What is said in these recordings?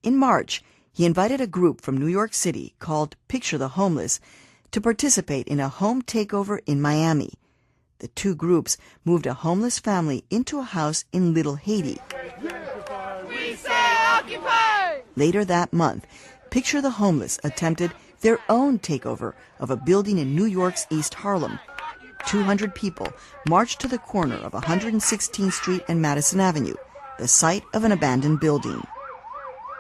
In March, he invited a group from New York City called Picture the Homeless to participate in a home takeover in Miami. The two groups moved a homeless family into a house in Little Haiti. We say occupy! Later that month, Picture the Homeless attempted their own takeover of a building in New York's East Harlem. 200 people marched to the corner of 116th Street and Madison Avenue, the site of an abandoned building.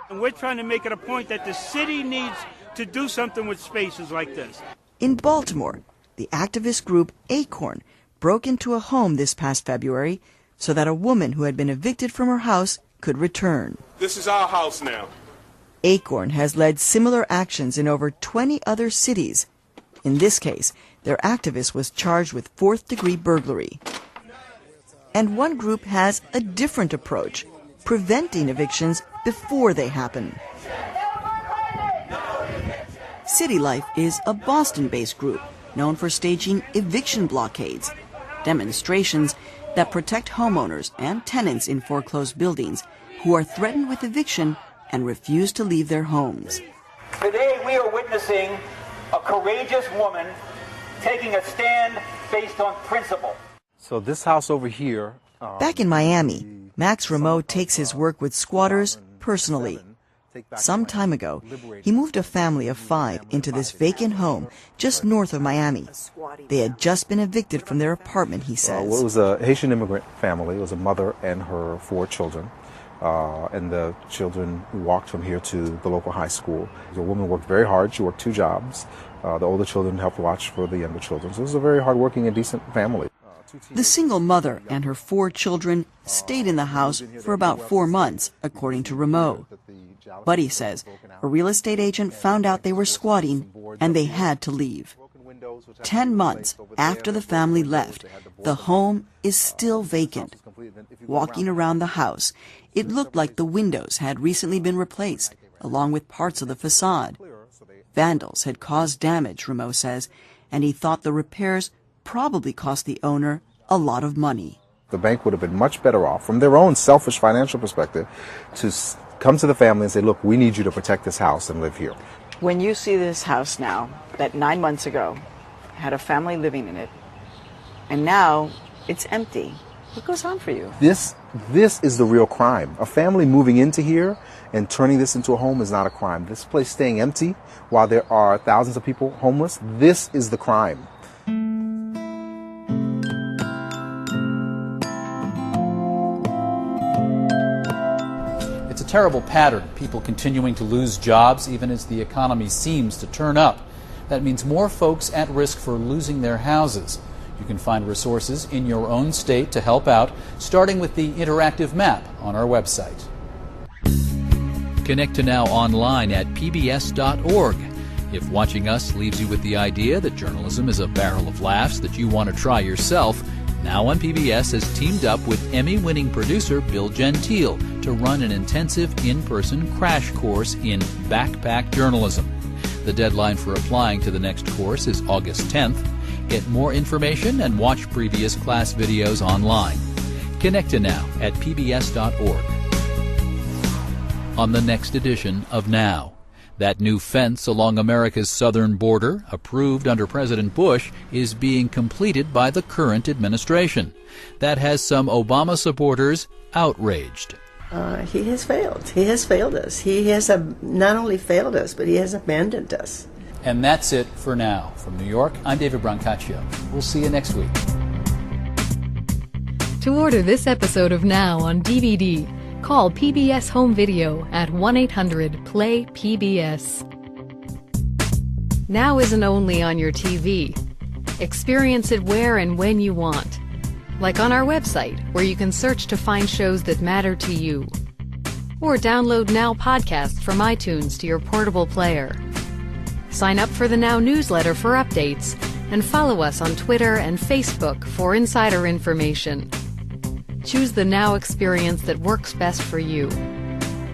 And we're trying to make it a point that the city needs to do something with spaces like this. In Baltimore, the activist group Acorn broke into a home this past February so that a woman who had been evicted from her house could return. This is our house now. Acorn has led similar actions in over 20 other cities. In this case, their activist was charged with fourth-degree burglary. And one group has a different approach, preventing evictions before they happen. City Life is a Boston-based group known for staging eviction blockades, demonstrations that protect homeowners and tenants in foreclosed buildings who are threatened with eviction and refuse to leave their homes. Today we are witnessing a courageous woman taking a stand based on principle. So this house over here... Back in Miami, Max Rameau takes his work with squatters personally. Some time ago, he moved a family of 5 into this vacant home just north of Miami. They had just been evicted from their apartment, he says. Well, it was a Haitian immigrant family. It was a mother and her 4 children. And the children walked from here to the local high school. The woman worked very hard. She worked 2 jobs. The older children helped watch for the younger children. So it was a very hardworking and decent family. The single mother and her 4 children stayed in the house for about 4 months, according to Rameau. But he says a real estate agent found out they were squatting and they had to leave. 10 months after the family left, the home is still vacant. Walking around the house, it looked like the windows had recently been replaced, along with parts of the facade. Vandals had caused damage, Rameau says, and he thought the repairs probably cost the owner a lot of money. The bank would have been much better off, from their own selfish financial perspective, to come to the family and say, look, we need you to protect this house and live here. When you see this house now, that 9 months ago had a family living in it, and now it's empty, what goes on for you? This is the real crime. A family moving into here and turning this into a home is not a crime. This place staying empty while there are thousands of people homeless, this is the crime. It's a terrible pattern, people continuing to lose jobs even as the economy seems to turn up. That means more folks at risk for losing their houses. You can find resources in your own state to help out, starting with the interactive map on our website. Connect to Now online at pbs.org. If watching us leaves you with the idea that journalism is a barrel of laughs that you want to try yourself, Now on PBS has teamed up with Emmy-winning producer Bill Gentile to run an intensive in-person crash course in backpack journalism. The deadline for applying to the next course is August 10th. Get more information and watch previous class videos online. Connect to Now at pbs.org. On the next edition of Now, that new fence along America's southern border, approved under President Bush, is being completed by the current administration. That has some Obama supporters outraged. He has failed. He has failed us. He has not only failed us, but he has abandoned us. And that's it for now. From New York, I'm David Brancaccio. We'll see you next week. To order this episode of Now on DVD, call PBS Home Video at 1-800-PLAY-PBS. Now isn't only on your TV. Experience it where and when you want. Like on our website, where you can search to find shows that matter to you. Or download Now podcasts from iTunes to your portable player. Sign up for the Now newsletter for updates, and follow us on Twitter and Facebook for insider information. Choose the Now experience that works best for you.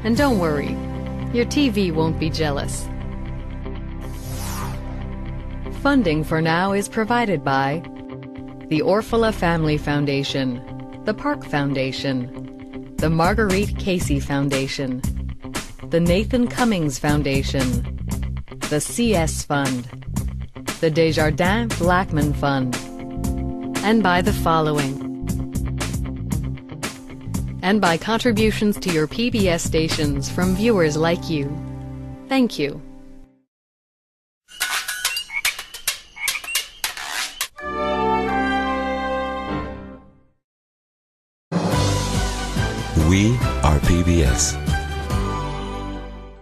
And don't worry, your TV won't be jealous. Funding for Now is provided by the Orfila Family Foundation, the Park Foundation, the Marguerite Casey Foundation, the Nathan Cummings Foundation, the CS Fund, the Desjardins Blackman Fund, and by the following. And by contributions to your PBS stations from viewers like you. Thank you. We are PBS.